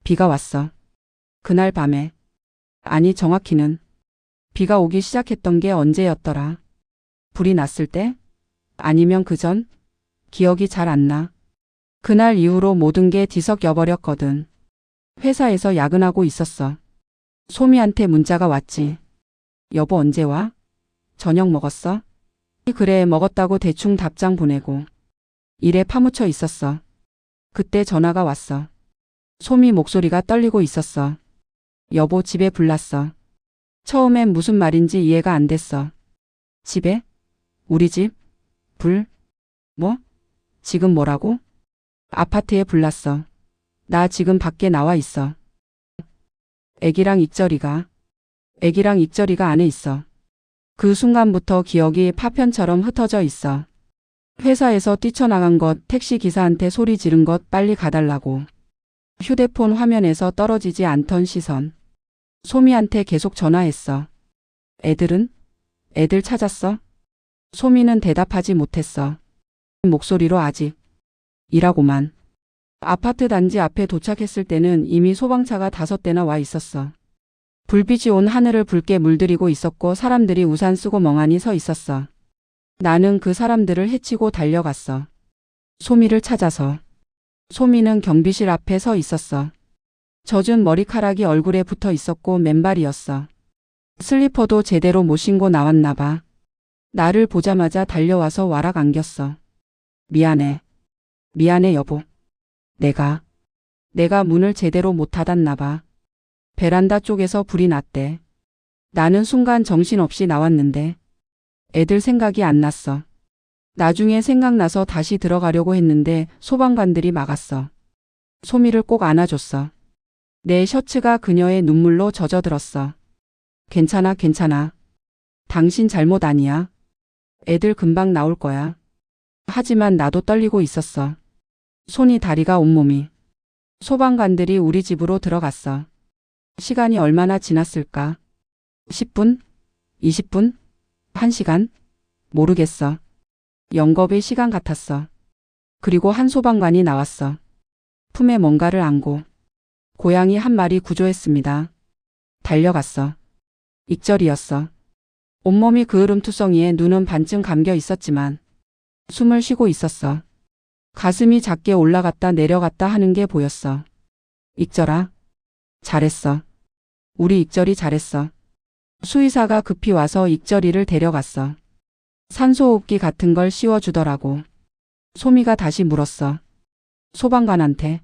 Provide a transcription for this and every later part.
비가 왔어. 그날 밤에. 아니 정확히는 비가 오기 시작했던 게 언제였더라. 불이 났을 때? 아니면 그 전? 기억이 잘 안 나. 그날 이후로 모든 게 뒤섞여버렸거든. 회사에서 야근하고 있었어. 소미한테 문자가 왔지. 여보 언제 와? 저녁 먹었어? 그래 먹었다고 대충 답장 보내고 일에 파묻혀 있었어. 그때 전화가 왔어. 소미 목소리가 떨리고 있었어. 여보 집에 불 났어. 처음엔 무슨 말인지 이해가 안 됐어. 집에? 우리 집? 불? 뭐? 지금 뭐라고? 아파트에 불 났어. 나 지금 밖에 나와 있어. 애기랑 익절이가 안에 있어. 그 순간부터 기억이 파편처럼 흩어져 있어. 회사에서 뛰쳐나간 것, 택시 기사한테 소리 지른 것 빨리 가달라고. 휴대폰 화면에서 떨어지지 않던 시선. 소미한테 계속 전화했어. 애들은? 애들 찾았어? 소미는 대답하지 못했어. 목소리로 아직. 이라고만. 아파트 단지 앞에 도착했을 때는 이미 소방차가 5대나 와 있었어. 불빛이 온 하늘을 붉게 물들이고 있었고 사람들이 우산 쓰고 멍하니 서 있었어. 나는 그 사람들을 헤치고 달려갔어. 소미를 찾아서. 소미는 경비실 앞에 서 있었어. 젖은 머리카락이 얼굴에 붙어 있었고 맨발이었어. 슬리퍼도 제대로 못 신고 나왔나 봐. 나를 보자마자 달려와서 와락 안겼어. 미안해. 미안해 여보. 내가 문을 제대로 못 닫았나 봐. 베란다 쪽에서 불이 났대. 나는 순간 정신없이 나왔는데 애들 생각이 안 났어. 나중에 생각나서 다시 들어가려고 했는데 소방관들이 막았어. 소미를 꼭 안아줬어. 내 셔츠가 그녀의 눈물로 젖어들었어. 괜찮아, 괜찮아. 당신 잘못 아니야. 애들 금방 나올 거야. 하지만 나도 떨리고 있었어. 손이 다리가 온몸이. 소방관들이 우리 집으로 들어갔어. 시간이 얼마나 지났을까? 10분? 20분? 1시간? 모르겠어. 영겁의 시간 같았어. 그리고 한 소방관이 나왔어. 품에 뭔가를 안고. 고양이 한 마리 구조했습니다. 달려갔어. 익절이었어. 온몸이 그을음투성이에 눈은 반쯤 감겨 있었지만 숨을 쉬고 있었어. 가슴이 작게 올라갔다 내려갔다 하는 게 보였어. 익절아. 잘했어. 우리 익절이 잘했어. 수의사가 급히 와서 익절이를 데려갔어. 산소호흡기 같은 걸 씌워주더라고. 소미가 다시 물었어. 소방관한테.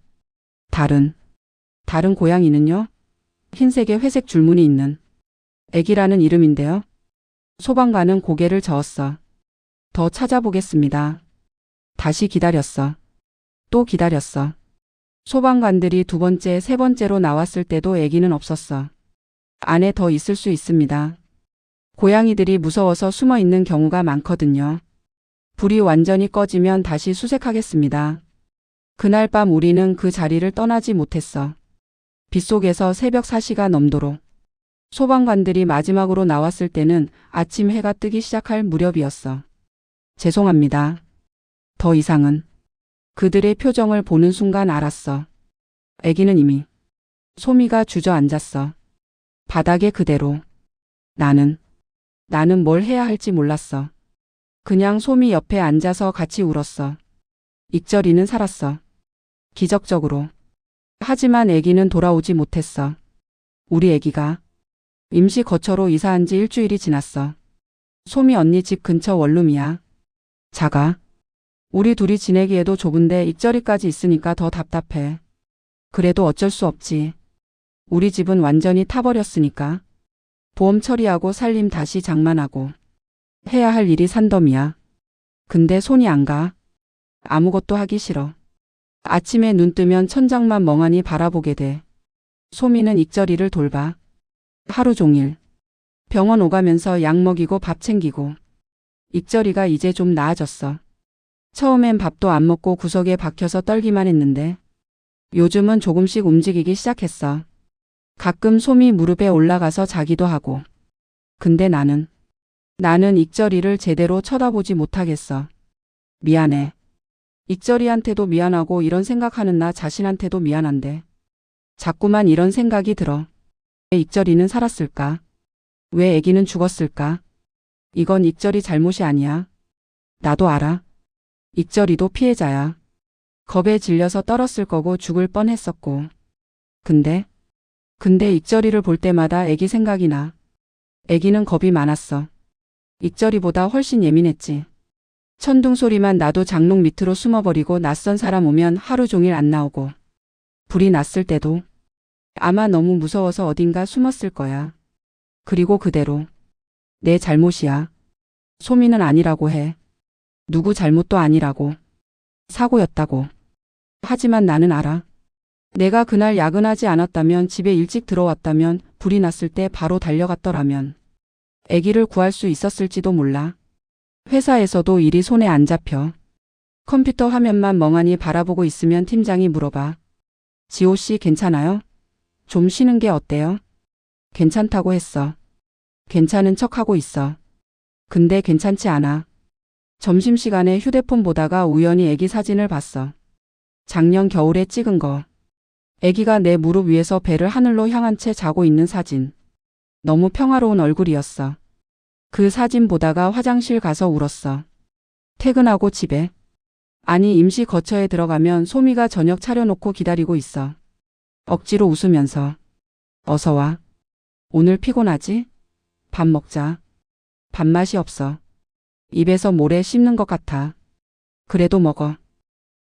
다른 고양이는요? 흰색에 회색 줄무늬 있는. 애기라는 이름인데요. 소방관은 고개를 저었어. 더 찾아보겠습니다. 다시 기다렸어. 또 기다렸어. 소방관들이 2번째, 3번째로 나왔을 때도 애기는 없었어. 안에 더 있을 수 있습니다. 고양이들이 무서워서 숨어 있는 경우가 많거든요. 불이 완전히 꺼지면 다시 수색하겠습니다. 그날 밤 우리는 그 자리를 떠나지 못했어. 빗속에서 새벽 4시가 넘도록. 소방관들이 마지막으로 나왔을 때는 아침 해가 뜨기 시작할 무렵이었어. 죄송합니다. 더 이상은. 그들의 표정을 보는 순간 알았어. 애기는 이미. 소미가 주저앉았어. 바닥에 그대로. 나는 뭘 해야 할지 몰랐어. 그냥 소미 옆에 앉아서 같이 울었어. 익절이는 살았어. 기적적으로. 하지만 애기는 돌아오지 못했어. 우리 애기가 임시 거처로 이사한 지 일주일이 지났어. 소미 언니 집 근처 원룸이야. 작아. 우리 둘이 지내기에도 좁은데 익절이까지 있으니까 더 답답해. 그래도 어쩔 수 없지. 우리 집은 완전히 타버렸으니까. 보험 처리하고 살림 다시 장만하고. 해야 할 일이 산더미야. 근데 손이 안 가. 아무것도 하기 싫어. 아침에 눈 뜨면 천장만 멍하니 바라보게 돼. 소미는 익절이를 돌봐. 하루 종일. 병원 오가면서 약 먹이고 밥 챙기고. 익절이가 이제 좀 나아졌어. 처음엔 밥도 안 먹고 구석에 박혀서 떨기만 했는데 요즘은 조금씩 움직이기 시작했어. 가끔 소미 무릎에 올라가서 자기도 하고. 근데 나는 익절이를 제대로 쳐다보지 못하겠어. 미안해. 익절이한테도 미안하고 이런 생각하는 나 자신한테도 미안한데. 자꾸만 이런 생각이 들어. 왜 익절이는 살았을까? 왜 아기는 죽었을까? 이건 익절이 잘못이 아니야. 나도 알아. 익절이도 피해자야. 겁에 질려서 떨었을 거고 죽을 뻔했었고. 근데 익절이를 볼 때마다 아기 생각이 나. 아기는 겁이 많았어. 익절이보다 훨씬 예민했지. 천둥 소리만 나도 장롱 밑으로 숨어버리고 낯선 사람 오면 하루 종일 안 나오고. 불이 났을 때도 아마 너무 무서워서 어딘가 숨었을 거야. 그리고 그대로. 내 잘못이야. 소미는 아니라고 해. 누구 잘못도 아니라고. 사고였다고. 하지만 나는 알아. 내가 그날 야근하지 않았다면, 집에 일찍 들어왔다면, 불이 났을 때 바로 달려갔더라면 아기를 구할 수 있었을지도 몰라. 회사에서도 일이 손에 안 잡혀. 컴퓨터 화면만 멍하니 바라보고 있으면 팀장이 물어봐. 지호 씨 괜찮아요? 좀 쉬는 게 어때요? 괜찮다고 했어. 괜찮은 척하고 있어. 근데 괜찮지 않아. 점심시간에 휴대폰 보다가 우연히 아기 사진을 봤어. 작년 겨울에 찍은 거. 아기가 내 무릎 위에서 배를 하늘로 향한 채 자고 있는 사진. 너무 평화로운 얼굴이었어. 그 사진 보다가 화장실 가서 울었어. 퇴근하고 집에. 아니, 임시 거처에 들어가면 소미가 저녁 차려놓고 기다리고 있어. 억지로 웃으면서. 어서 와. 오늘 피곤하지? 밥 먹자. 밥맛이 없어. 입에서 모래 씹는 것 같아. 그래도 먹어.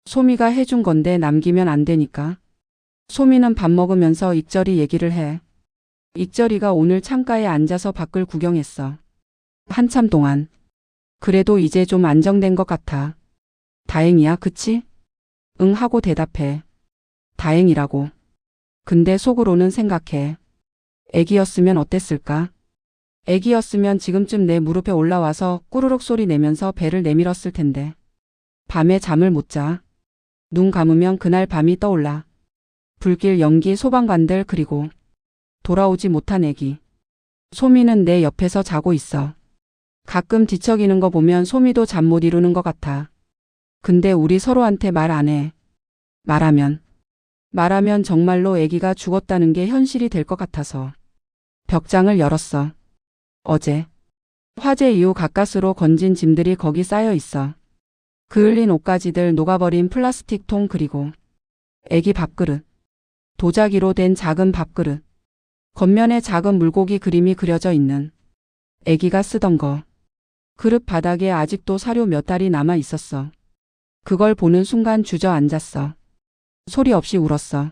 소미가 해준 건데 남기면 안 되니까. 소미는 밥 먹으면서 익절이 얘기를 해. 익절이가 오늘 창가에 앉아서 밖을 구경했어. 한참 동안. 그래도 이제 좀 안정된 것 같아. 다행이야, 그치? 응 하고 대답해. 다행이라고. 근데 속으로는 생각해. 애기였으면 어땠을까? 애기였으면 지금쯤 내 무릎에 올라와서 꾸르륵 소리 내면서 배를 내밀었을 텐데. 밤에 잠을 못 자. 눈 감으면 그날 밤이 떠올라. 불길 연기 소방관들, 그리고 돌아오지 못한 애기. 소미는 내 옆에서 자고 있어. 가끔 뒤척이는 거 보면 소미도 잠 못 이루는 것 같아. 근데 우리 서로한테 말 안 해. 말하면 정말로 아기가 죽었다는 게 현실이 될 것 같아서. 벽장을 열었어. 어제. 화재 이후 가까스로 건진 짐들이 거기 쌓여 있어. 그을린 옷가지들, 녹아버린 플라스틱 통, 그리고 아기 밥그릇. 도자기로 된 작은 밥그릇. 겉면에 작은 물고기 그림이 그려져 있는. 아기가 쓰던 거. 그릇 바닥에 아직도 사료 몇 알이 남아 있었어. 그걸 보는 순간 주저앉았어. 소리 없이 울었어.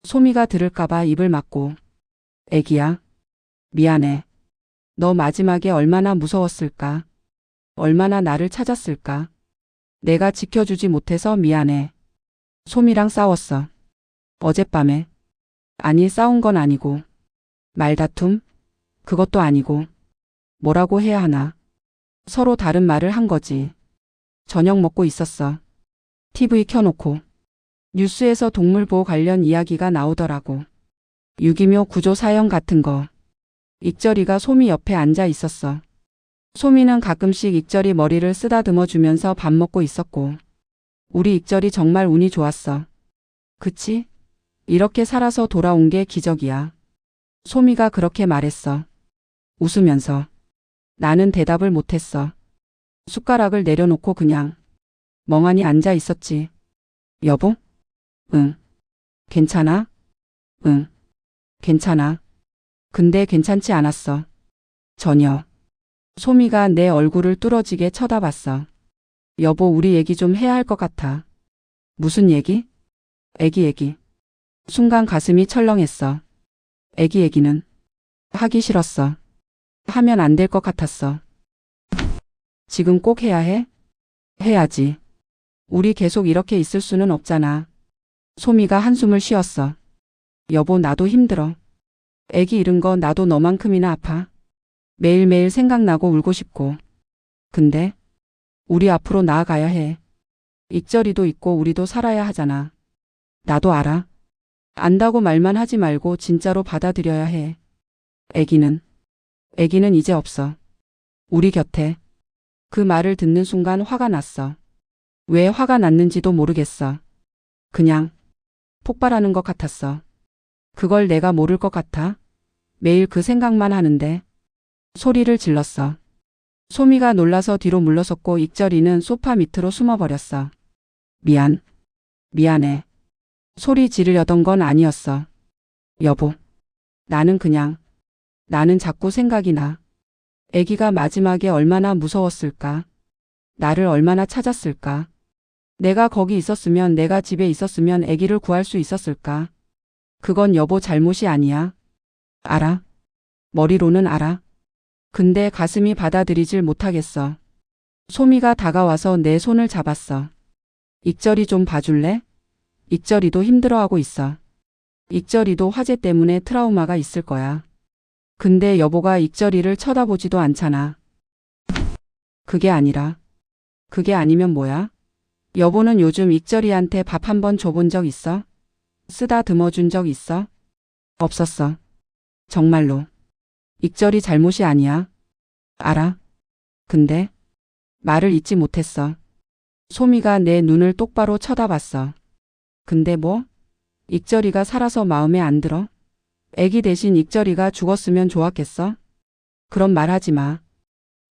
소미가 들을까봐 입을 막고. 아기야. 미안해. 너 마지막에 얼마나 무서웠을까? 얼마나 나를 찾았을까? 내가 지켜주지 못해서 미안해. 소미랑 싸웠어. 어젯밤에. 아니, 싸운 건 아니고. 말다툼? 그것도 아니고. 뭐라고 해야 하나. 서로 다른 말을 한 거지. 저녁 먹고 있었어. TV 켜놓고. 뉴스에서 동물보호 관련 이야기가 나오더라고. 유기묘 구조 사연 같은 거. 익절이가 소미 옆에 앉아 있었어. 소미는 가끔씩 익절이 머리를 쓰다듬어 주면서 밥 먹고 있었고. 우리 익절이 정말 운이 좋았어. 그치? 이렇게 살아서 돌아온 게 기적이야. 소미가 그렇게 말했어. 웃으면서. 나는 대답을 못했어. 숟가락을 내려놓고 그냥 멍하니 앉아 있었지. 여보? 응. 괜찮아? 응. 괜찮아. 근데 괜찮지 않았어. 전혀. 소미가 내 얼굴을 뚫어지게 쳐다봤어. 여보, 우리 얘기 좀 해야 할 것 같아. 무슨 얘기? 애기 얘기. 순간 가슴이 철렁했어. 애기 얘기는 하기 싫었어. 하면 안 될 것 같았어. 지금 꼭 해야 해? 해야지. 우리 계속 이렇게 있을 수는 없잖아. 소미가 한숨을 쉬었어. 여보, 나도 힘들어. 애기 잃은 거 나도 너만큼이나 아파. 매일매일 생각나고 울고 싶고. 근데 우리 앞으로 나아가야 해. 익절이도 있고 우리도 살아야 하잖아. 나도 알아. 안다고 말만 하지 말고 진짜로 받아들여야 해. 애기는 이제 없어. 우리 곁에. 그 말을 듣는 순간 화가 났어. 왜 화가 났는지도 모르겠어. 그냥 폭발하는 것 같았어. 그걸 내가 모를 것 같아? 매일 그 생각만 하는데. 소리를 질렀어. 소미가 놀라서 뒤로 물러섰고 익절이는 소파 밑으로 숨어버렸어. 미안해. 소리 지르려던 건 아니었어. 여보. 나는 자꾸 생각이 나. 아기가 마지막에 얼마나 무서웠을까? 나를 얼마나 찾았을까? 내가 거기 있었으면, 내가 집에 있었으면 아기를 구할 수 있었을까? 그건 여보 잘못이 아니야. 알아. 머리로는 알아. 근데 가슴이 받아들이질 못하겠어. 소미가 다가와서 내 손을 잡았어. 익절이 좀 봐줄래? 익절이도 힘들어하고 있어. 익절이도 화재 때문에 트라우마가 있을 거야. 근데 여보가 익절이를 쳐다보지도 않잖아. 그게 아니면 뭐야? 여보는 요즘 익절이한테 밥 한 번 줘본 적 있어? 쓰다듬어 준 적 있어? 없었어. 정말로. 익절이 잘못이 아니야. 알아. 근데 말을 잇지 못했어. 소미가 내 눈을 똑바로 쳐다봤어. 근데 뭐? 익절이가 살아서 마음에 안 들어? 애기 대신 익절이가 죽었으면 좋았겠어? 그런 말 하지 마.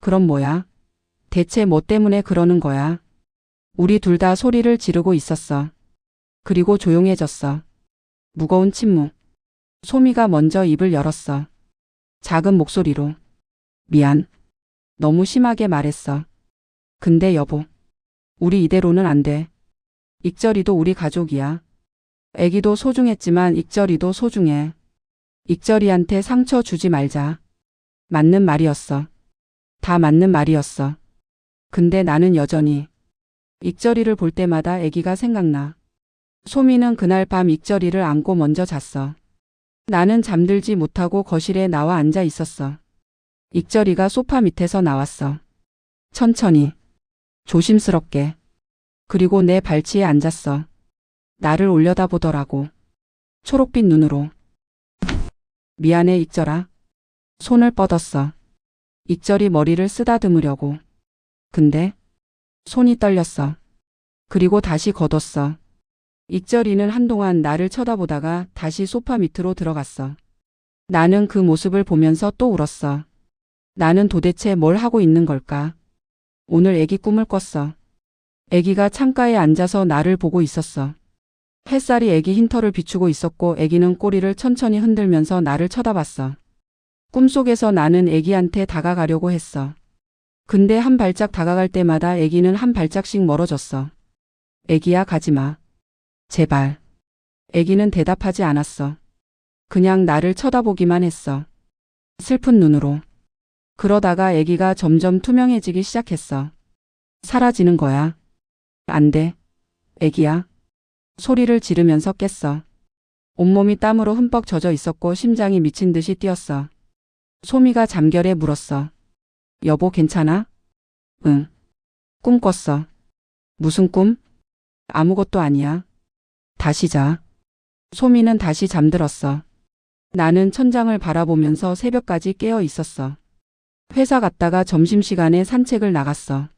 그럼 뭐야? 대체 뭐 때문에 그러는 거야? 우리 둘 다 소리를 지르고 있었어. 그리고 조용해졌어. 무거운 침묵. 소미가 먼저 입을 열었어. 작은 목소리로. 미안. 너무 심하게 말했어. 근데 여보. 우리 이대로는 안 돼. 익절이도 우리 가족이야. 애기도 소중했지만 익절이도 소중해. 익절이한테 상처 주지 말자. 맞는 말이었어. 다 맞는 말이었어. 근데 나는 여전히 익절이를 볼 때마다 아기가 생각나. 소미는 그날 밤 익절이를 안고 먼저 잤어. 나는 잠들지 못하고 거실에 나와 앉아 있었어. 익절이가 소파 밑에서 나왔어. 천천히, 조심스럽게. 그리고 내 발치에 앉았어. 나를 올려다보더라고. 초록빛 눈으로. 미안해 익절아. 손을 뻗었어. 익절이 머리를 쓰다듬으려고. 근데 손이 떨렸어. 그리고 다시 걷었어. 익절이는 한동안 나를 쳐다보다가 다시 소파 밑으로 들어갔어. 나는 그 모습을 보면서 또 울었어. 나는 도대체 뭘 하고 있는 걸까? 오늘 애기 꿈을 꿨어. 애기가 창가에 앉아서 나를 보고 있었어. 햇살이 애기 흰털을 비추고 있었고 애기는 꼬리를 천천히 흔들면서 나를 쳐다봤어. 꿈속에서 나는 애기한테 다가가려고 했어. 근데 한 발짝 다가갈 때마다 애기는 한 발짝씩 멀어졌어. 애기야 가지마. 제발. 애기는 대답하지 않았어. 그냥 나를 쳐다보기만 했어. 슬픈 눈으로. 그러다가 애기가 점점 투명해지기 시작했어. 사라지는 거야. 안 돼. 애기야. 소리를 지르면서 깼어. 온몸이 땀으로 흠뻑 젖어 있었고 심장이 미친 듯이 뛰었어. 소미가 잠결에 물었어. 여보 괜찮아? 응. 꿈 꿨어. 무슨 꿈? 아무것도 아니야. 다시 자. 소미는 다시 잠들었어. 나는 천장을 바라보면서 새벽까지 깨어 있었어. 회사 갔다가 점심시간에 산책을 나갔어.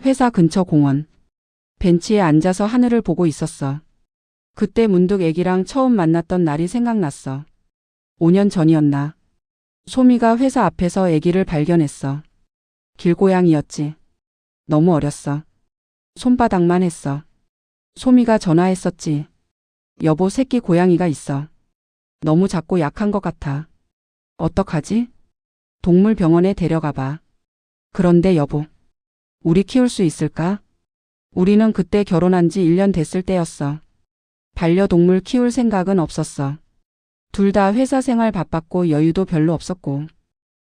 회사 근처 공원. 벤치에 앉아서 하늘을 보고 있었어. 그때 문득 애기랑 처음 만났던 날이 생각났어. 5년 전이었나. 소미가 회사 앞에서 애기를 발견했어. 길고양이였지. 너무 어렸어. 손바닥만 했어. 소미가 전화했었지. 여보 새끼 고양이가 있어. 너무 작고 약한 것 같아. 어떡하지? 동물병원에 데려가봐. 그런데 여보. 우리 키울 수 있을까? 우리는 그때 결혼한 지 1년 됐을 때였어. 반려동물 키울 생각은 없었어. 둘 다 회사 생활 바빴고 여유도 별로 없었고.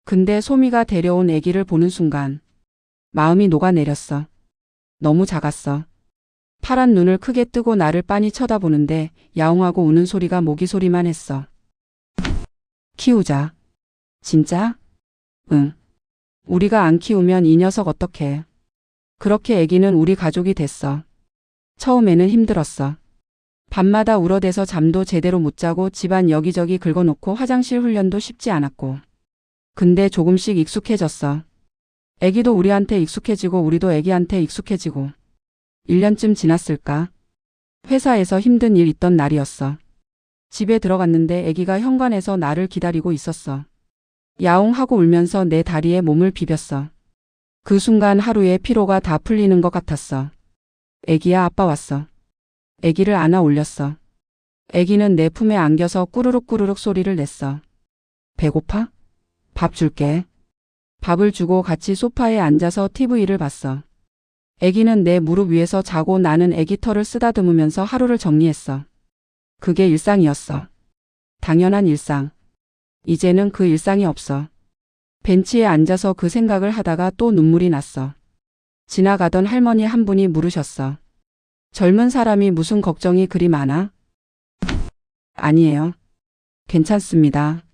근데 소미가 데려온 아기를 보는 순간 마음이 녹아내렸어. 너무 작았어. 파란 눈을 크게 뜨고 나를 빤히 쳐다보는데 야옹하고 우는 소리가 모기 소리만 했어. 키우자. 진짜? 응. 우리가 안 키우면 이 녀석 어떡해. 그렇게 아기는 우리 가족이 됐어. 처음에는 힘들었어. 밤마다 울어대서 잠도 제대로 못 자고 집안 여기저기 긁어놓고 화장실 훈련도 쉽지 않았고. 근데 조금씩 익숙해졌어. 아기도 우리한테 익숙해지고 우리도 아기한테 익숙해지고. 1년쯤 지났을까? 회사에서 힘든 일 있던 날이었어. 집에 들어갔는데 아기가 현관에서 나를 기다리고 있었어. 야옹하고 울면서 내 다리에 몸을 비볐어. 그 순간 하루의 피로가 다 풀리는 것 같았어. 아기야, 아빠 왔어. 아기를 안아 올렸어. 아기는 내 품에 안겨서 꾸르륵 꾸르륵 소리를 냈어. 배고파? 밥 줄게. 밥을 주고 같이 소파에 앉아서 TV를 봤어. 아기는 내 무릎 위에서 자고 나는 아기 털을 쓰다듬으면서 하루를 정리했어. 그게 일상이었어. 당연한 일상. 이제는 그 일상이 없어. 벤치에 앉아서 그 생각을 하다가 또 눈물이 났어. 지나가던 할머니 한 분이 물으셨어. 젊은 사람이 무슨 걱정이 그리 많아? 아니에요. 괜찮습니다.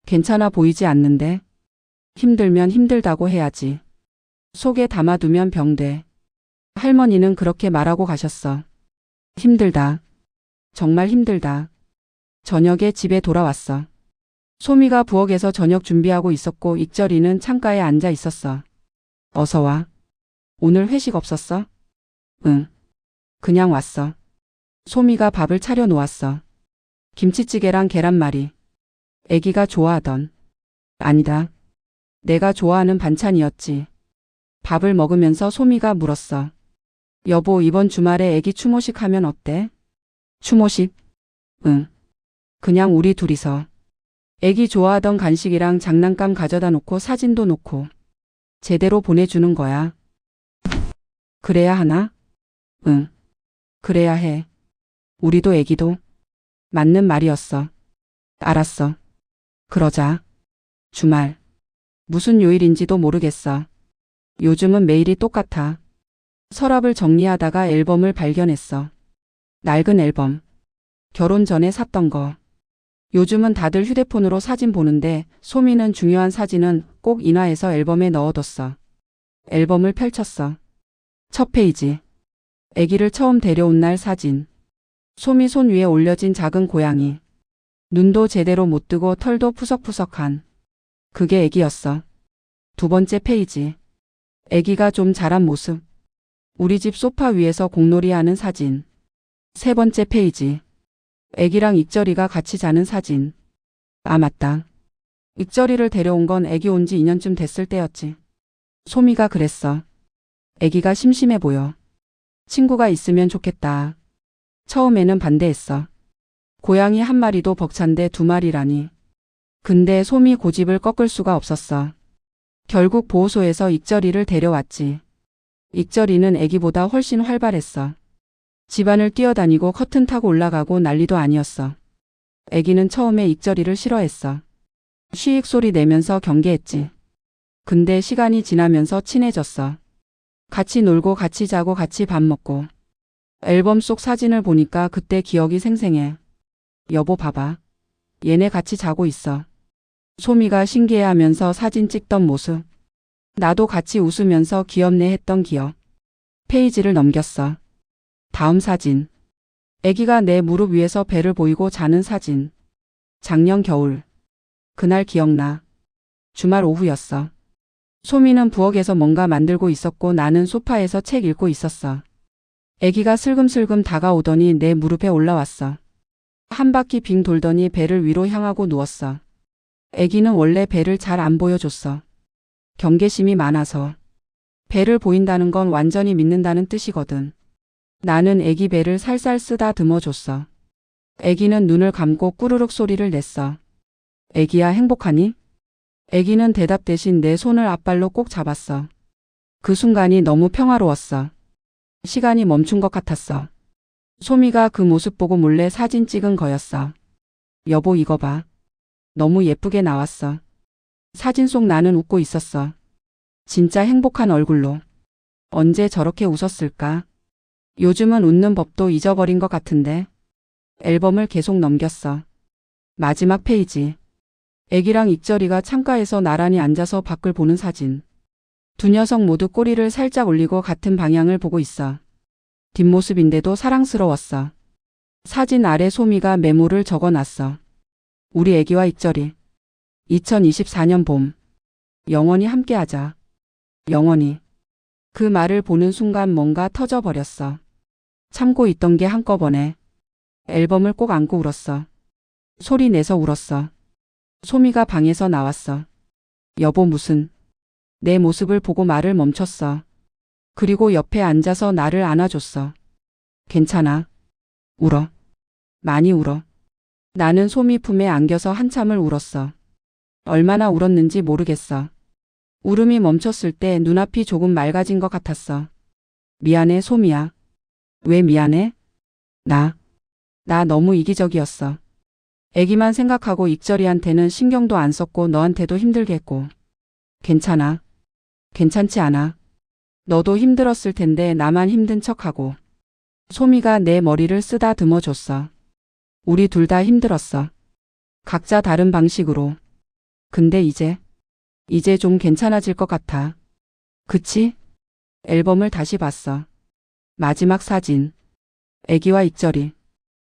괜찮아 보이지 않는데. 힘들면 힘들다고 해야지. 속에 담아두면 병돼. 할머니는 그렇게 말하고 가셨어. 힘들다. 정말 힘들다. 저녁에 집에 돌아왔어. 소미가 부엌에서 저녁 준비하고 있었고 익절이는 창가에 앉아 있었어. 어서 와. 오늘 회식 없었어? 응. 그냥 왔어. 소미가 밥을 차려 놓았어. 김치찌개랑 계란말이. 아기가 좋아하던. 아니다. 내가 좋아하는 반찬이었지. 밥을 먹으면서 소미가 물었어. 여보, 이번 주말에 아기 추모식 하면 어때? 추모식? 응. 그냥 우리 둘이서. 아기 좋아하던 간식이랑 장난감 가져다 놓고 사진도 놓고. 제대로 보내주는 거야. 그래야 하나? 응. 그래야 해. 우리도 아기도. 맞는 말이었어. 알았어. 그러자. 주말. 무슨 요일인지도 모르겠어. 요즘은 매일이 똑같아. 서랍을 정리하다가 앨범을 발견했어. 낡은 앨범. 결혼 전에 샀던 거. 요즘은 다들 휴대폰으로 사진 보는데 소미는 중요한 사진은 꼭 인화해서 앨범에 넣어뒀어. 앨범을 펼쳤어. 첫 페이지. 아기를 처음 데려온 날 사진. 소미 손 위에 올려진 작은 고양이. 눈도 제대로 못 뜨고 털도 푸석푸석한. 그게 아기였어. 두 번째 페이지. 아기가 좀 자란 모습. 우리 집 소파 위에서 공놀이하는 사진. 세 번째 페이지. 아기랑 익절이가 같이 자는 사진. 아, 맞다. 익절이를 데려온 건 아기 온 지 2년쯤 됐을 때였지. 소미가 그랬어. 아기가 심심해 보여. 친구가 있으면 좋겠다. 처음에는 반대했어. 고양이 한 마리도 벅찬데 두 마리라니. 근데 소미 고집을 꺾을 수가 없었어. 결국 보호소에서 익절이를 데려왔지. 익절이는 아기보다 훨씬 활발했어. 집안을 뛰어다니고 커튼 타고 올라가고 난리도 아니었어. 아기는 처음에 익절이를 싫어했어. 쉬익 소리 내면서 경계했지. 근데 시간이 지나면서 친해졌어. 같이 놀고 같이 자고 같이 밥 먹고. 앨범 속 사진을 보니까 그때 기억이 생생해. 여보, 봐봐. 얘네 같이 자고 있어. 소미가 신기해하면서 사진 찍던 모습. 나도 같이 웃으면서 귀엽네 했던 기억. 페이지를 넘겼어. 다음 사진. 아기가 내 무릎 위에서 배를 보이고 자는 사진. 작년 겨울. 그날 기억나. 주말 오후였어. 소미는 부엌에서 뭔가 만들고 있었고 나는 소파에서 책 읽고 있었어. 아기가 슬금슬금 다가오더니 내 무릎에 올라왔어. 한 바퀴 빙 돌더니 배를 위로 향하고 누웠어. 아기는 원래 배를 잘 안 보여줬어. 경계심이 많아서. 배를 보인다는 건 완전히 믿는다는 뜻이거든. 나는 아기 배를 살살 쓰다듬어 줬어. 아기는 눈을 감고 꾸르륵 소리를 냈어. 아기야, 행복하니? 아기는 대답 대신 내 손을 앞발로 꼭 잡았어. 그 순간이 너무 평화로웠어. 시간이 멈춘 것 같았어. 소미가 그 모습 보고 몰래 사진 찍은 거였어. 여보, 이거 봐. 너무 예쁘게 나왔어. 사진 속 나는 웃고 있었어. 진짜 행복한 얼굴로. 언제 저렇게 웃었을까? 요즘은 웃는 법도 잊어버린 것 같은데. 앨범을 계속 넘겼어. 마지막 페이지. 아기랑 익절이가 창가에서 나란히 앉아서 밖을 보는 사진. 두 녀석 모두 꼬리를 살짝 올리고 같은 방향을 보고 있어. 뒷모습인데도 사랑스러웠어. 사진 아래 소미가 메모를 적어놨어. 우리 아기와 익절이. 2024년 봄. 영원히 함께하자. 영원히. 그 말을 보는 순간 뭔가 터져버렸어. 참고 있던 게 한꺼번에. 앨범을 꼭 안고 울었어. 소리 내서 울었어. 소미가 방에서 나왔어. 여보 무슨. 내 모습을 보고 말을 멈췄어. 그리고 옆에 앉아서 나를 안아줬어. 괜찮아. 울어. 많이 울어. 나는 소미 품에 안겨서 한참을 울었어. 얼마나 울었는지 모르겠어. 울음이 멈췄을 때 눈앞이 조금 맑아진 것 같았어. 미안해 소미야. 왜 미안해? 나 너무 이기적이었어. 애기만 생각하고 익절이한테는 신경도 안 썼고 너한테도 힘들게 했고. 괜찮아. 괜찮지 않아. 너도 힘들었을 텐데 나만 힘든 척하고. 소미가 내 머리를 쓰다듬어 줬어. 우리 둘 다 힘들었어. 각자 다른 방식으로. 근데 이제 좀 괜찮아질 것 같아. 그치? 앨범을 다시 봤어. 마지막 사진. 애기와 익절이.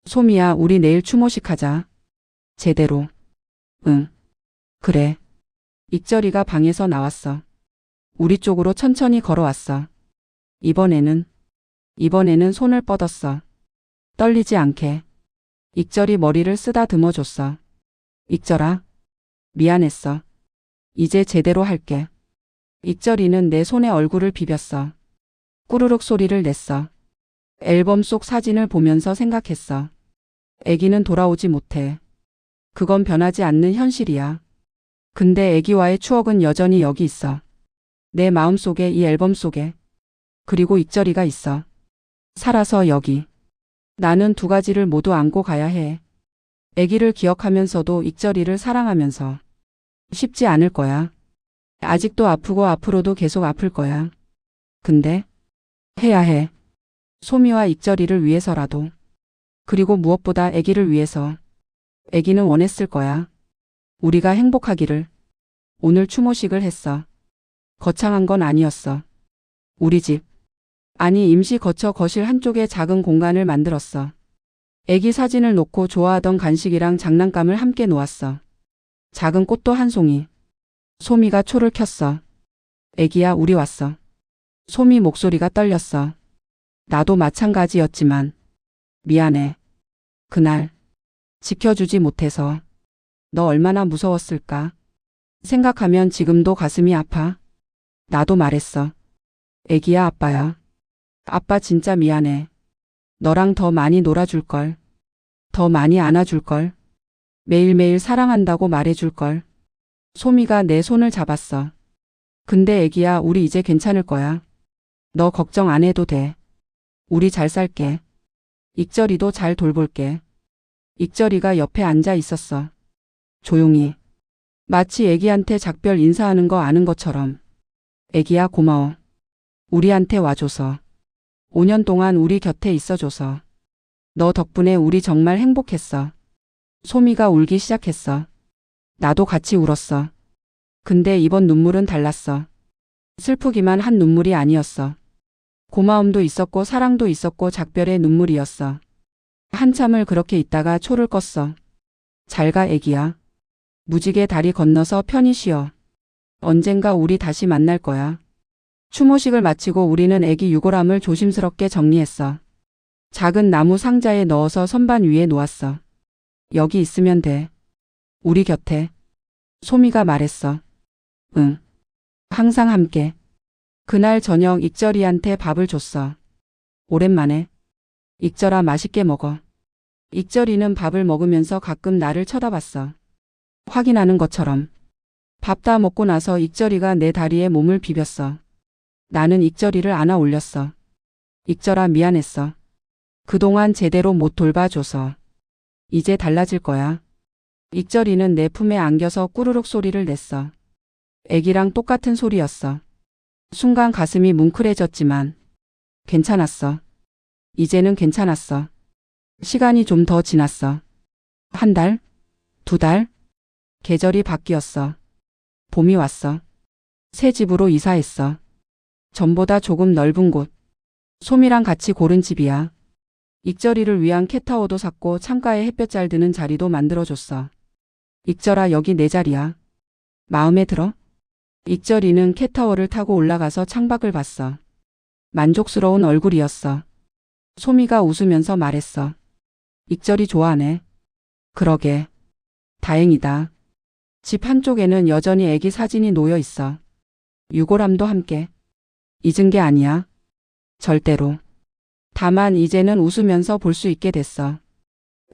소미야, 우리 내일 추모식 하자. 제대로. 응. 그래. 익절이가 방에서 나왔어. 우리 쪽으로 천천히 걸어왔어. 이번에는 손을 뻗었어. 떨리지 않게. 익절이 머리를 쓰다듬어 줬어. 익절아. 미안했어. 이제 제대로 할게. 익절이는 내 손에 얼굴을 비볐어. 꾸르륵 소리를 냈어. 앨범 속 사진을 보면서 생각했어. 애기는 돌아오지 못해. 그건 변하지 않는 현실이야. 근데 애기와의 추억은 여전히 여기 있어. 내 마음속에, 이 앨범 속에. 그리고 익절이가 있어. 살아서 여기. 나는 두 가지를 모두 안고 가야 해. 애기를 기억하면서도 익절이를 사랑하면서. 쉽지 않을 거야. 아직도 아프고 앞으로도 계속 아플 거야. 근데 해야 해. 소미와 익절이를 위해서라도. 그리고 무엇보다 아기를 위해서. 아기는 원했을 거야. 우리가 행복하기를. 오늘 추모식을 했어. 거창한 건 아니었어. 우리 집. 아니 임시 거처 거실 한쪽에 작은 공간을 만들었어. 아기 사진을 놓고 좋아하던 간식이랑 장난감을 함께 놓았어. 작은 꽃도 한 송이. 소미가 초를 켰어. 애기야 우리 왔어. 소미 목소리가 떨렸어. 나도 마찬가지였지만 미안해. 그날 지켜주지 못해서. 너 얼마나 무서웠을까. 생각하면 지금도 가슴이 아파. 나도 말했어. 애기야 아빠야. 아빠 진짜 미안해. 너랑 더 많이 놀아줄걸. 더 많이 안아줄걸. 매일매일 사랑한다고 말해줄걸. 소미가 내 손을 잡았어. 근데 애기야 우리 이제 괜찮을 거야. 너 걱정 안 해도 돼. 우리 잘 살게. 익절이도 잘 돌볼게. 익절이가 옆에 앉아 있었어. 조용히. 마치 애기한테 작별 인사하는 거 아는 것처럼. 애기야 고마워. 우리한테 와줘서. 5년 동안 우리 곁에 있어줘서. 너 덕분에 우리 정말 행복했어. 소미가 울기 시작했어. 나도 같이 울었어. 근데 이번 눈물은 달랐어. 슬프기만 한 눈물이 아니었어. 고마움도 있었고 사랑도 있었고 작별의 눈물이었어. 한참을 그렇게 있다가 초를 껐어. 잘 가 애기야. 무지개 다리 건너서 편히 쉬어. 언젠가 우리 다시 만날 거야. 추모식을 마치고 우리는 애기 유골함을 조심스럽게 정리했어. 작은 나무 상자에 넣어서 선반 위에 놓았어. 여기 있으면 돼. 우리 곁에. 소미가 말했어. 응. 항상 함께. 그날 저녁 익절이한테 밥을 줬어. 오랜만에. 익절아 맛있게 먹어. 익절이는 밥을 먹으면서 가끔 나를 쳐다봤어. 확인하는 것처럼. 밥 다 먹고 나서 익절이가 내 다리에 몸을 비볐어. 나는 익절이를 안아 올렸어. 익절아 미안했어. 그동안 제대로 못 돌봐줘서. 이제 달라질 거야. 익절이는 내 품에 안겨서 꾸르륵 소리를 냈어. 애기랑 똑같은 소리였어. 순간 가슴이 뭉클해졌지만 괜찮았어. 이제는 괜찮았어. 시간이 좀 더 지났어. 한 달? 두 달? 계절이 바뀌었어. 봄이 왔어. 새 집으로 이사했어. 전보다 조금 넓은 곳. 소미랑 같이 고른 집이야. 익절이를 위한 캣타워도 샀고 창가에 햇볕 잘 드는 자리도 만들어줬어. 익절아 여기 내 자리야. 마음에 들어? 익절이는 캣타워를 타고 올라가서 창밖을 봤어. 만족스러운 얼굴이었어. 소미가 웃으면서 말했어. 익절이 좋아하네. 그러게. 다행이다. 집 한쪽에는 여전히 애기 사진이 놓여 있어. 유골함도 함께. 잊은 게 아니야. 절대로. 다만 이제는 웃으면서 볼 수 있게 됐어.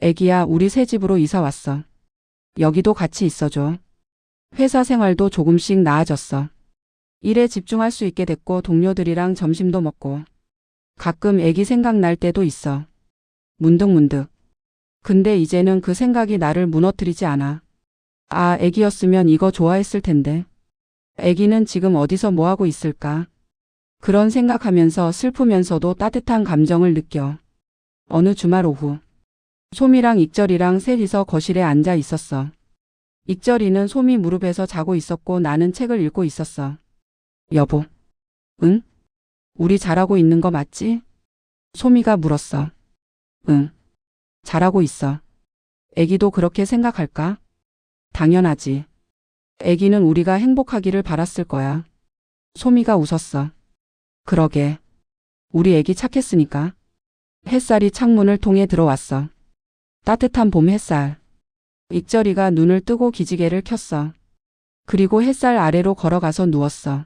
애기야, 우리 새 집으로 이사 왔어. 여기도 같이 있어줘. 회사 생활도 조금씩 나아졌어. 일에 집중할 수 있게 됐고 동료들이랑 점심도 먹고. 가끔 애기 생각날 때도 있어. 문득문득. 근데 이제는 그 생각이 나를 무너뜨리지 않아. 아, 애기였으면 이거 좋아했을 텐데. 애기는 지금 어디서 뭐하고 있을까? 그런 생각하면서 슬프면서도 따뜻한 감정을 느껴. 어느 주말 오후. 소미랑 익절이랑 셋이서 거실에 앉아 있었어. 익절이는 소미 무릎에서 자고 있었고 나는 책을 읽고 있었어. 여보. 응? 우리 잘하고 있는 거 맞지? 소미가 물었어. 응. 잘하고 있어. 애기도 그렇게 생각할까? 당연하지. 애기는 우리가 행복하기를 바랐을 거야. 소미가 웃었어. 그러게. 우리 애기 착했으니까. 햇살이 창문을 통해 들어왔어. 따뜻한 봄 햇살. 익절이가 눈을 뜨고 기지개를 켰어. 그리고 햇살 아래로 걸어가서 누웠어.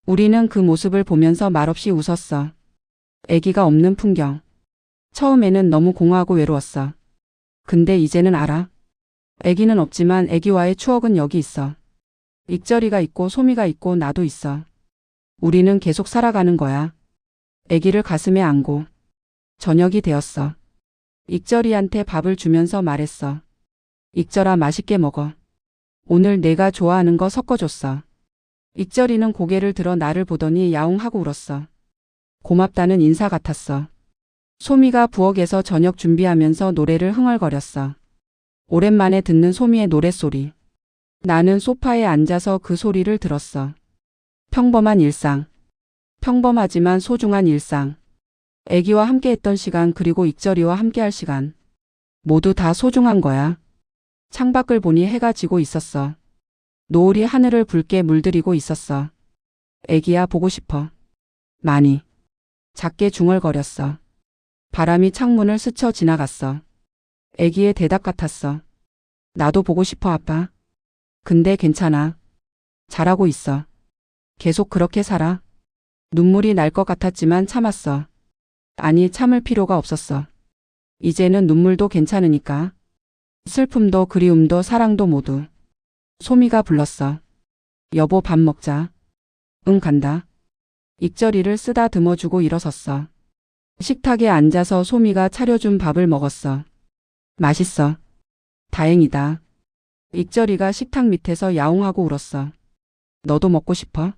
우리는 그 모습을 보면서 말없이 웃었어. 애기가 없는 풍경. 처음에는 너무 공허하고 외로웠어. 근데 이제는 알아. 애기는 없지만 애기와의 추억은 여기 있어. 익절이가 있고 소미가 있고 나도 있어. 우리는 계속 살아가는 거야. 애기를 가슴에 안고. 저녁이 되었어. 익절이한테 밥을 주면서 말했어. 익절아, 맛있게 먹어. 오늘 내가 좋아하는 거 섞어줬어. 익절이는 고개를 들어 나를 보더니 야옹하고 울었어. 고맙다는 인사 같았어. 소미가 부엌에서 저녁 준비하면서 노래를 흥얼거렸어. 오랜만에 듣는 소미의 노랫소리. 나는 소파에 앉아서 그 소리를 들었어. 평범한 일상. 평범하지만 소중한 일상. 애기와 함께했던 시간 그리고 익절이와 함께할 시간. 모두 다 소중한 거야. 창밖을 보니 해가 지고 있었어. 노을이 하늘을 붉게 물들이고 있었어. 애기야, 보고 싶어. 많이. 작게 중얼거렸어. 바람이 창문을 스쳐 지나갔어. 애기의 대답 같았어. 나도 보고 싶어, 아빠. 근데 괜찮아. 잘하고 있어. 계속 그렇게 살아. 눈물이 날 것 같았지만 참았어. 아니, 참을 필요가 없었어. 이제는 눈물도 괜찮으니까. 슬픔도 그리움도 사랑도 모두. 소미가 불렀어. 여보, 밥 먹자. 응, 간다. 익절이를 쓰다듬어주고 일어섰어. 식탁에 앉아서 소미가 차려준 밥을 먹었어. 맛있어. 다행이다. 익절이가 식탁 밑에서 야옹하고 울었어. 너도 먹고 싶어?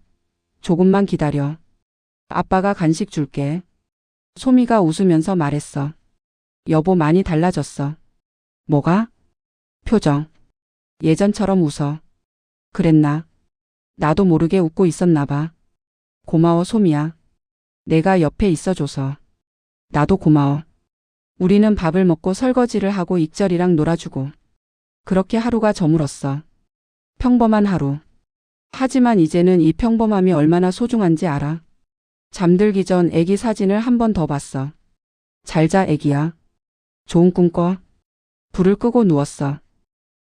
조금만 기다려. 아빠가 간식 줄게. 소미가 웃으면서 말했어. 여보, 많이 달라졌어. 뭐가? 표정. 예전처럼 웃어. 그랬나? 나도 모르게 웃고 있었나 봐. 고마워, 소미야. 내가 옆에 있어줘서. 나도 고마워. 우리는 밥을 먹고 설거지를 하고 익절이랑 놀아주고. 그렇게 하루가 저물었어. 평범한 하루. 하지만 이제는 이 평범함이 얼마나 소중한지 알아. 잠들기 전 애기 사진을 한 번 더 봤어. 잘 자, 애기야. 좋은 꿈 꿔. 불을 끄고 누웠어.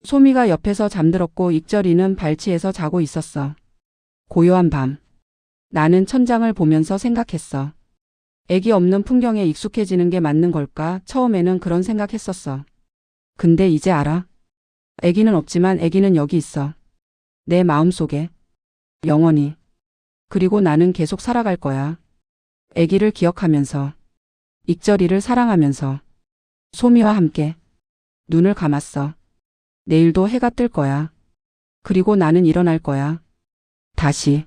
소미가 옆에서 잠들었고 익절이는 발치에서 자고 있었어. 고요한 밤. 나는 천장을 보면서 생각했어. 애기 없는 풍경에 익숙해지는 게 맞는 걸까? 처음에는 그런 생각했었어. 근데 이제 알아. 애기는 없지만 애기는 여기 있어. 내 마음속에. 영원히. 그리고 나는 계속 살아갈 거야. 애기를 기억하면서. 익절이를 사랑하면서. 소미와 함께. 눈을 감았어. 내일도 해가 뜰 거야. 그리고 나는 일어날 거야. 다시.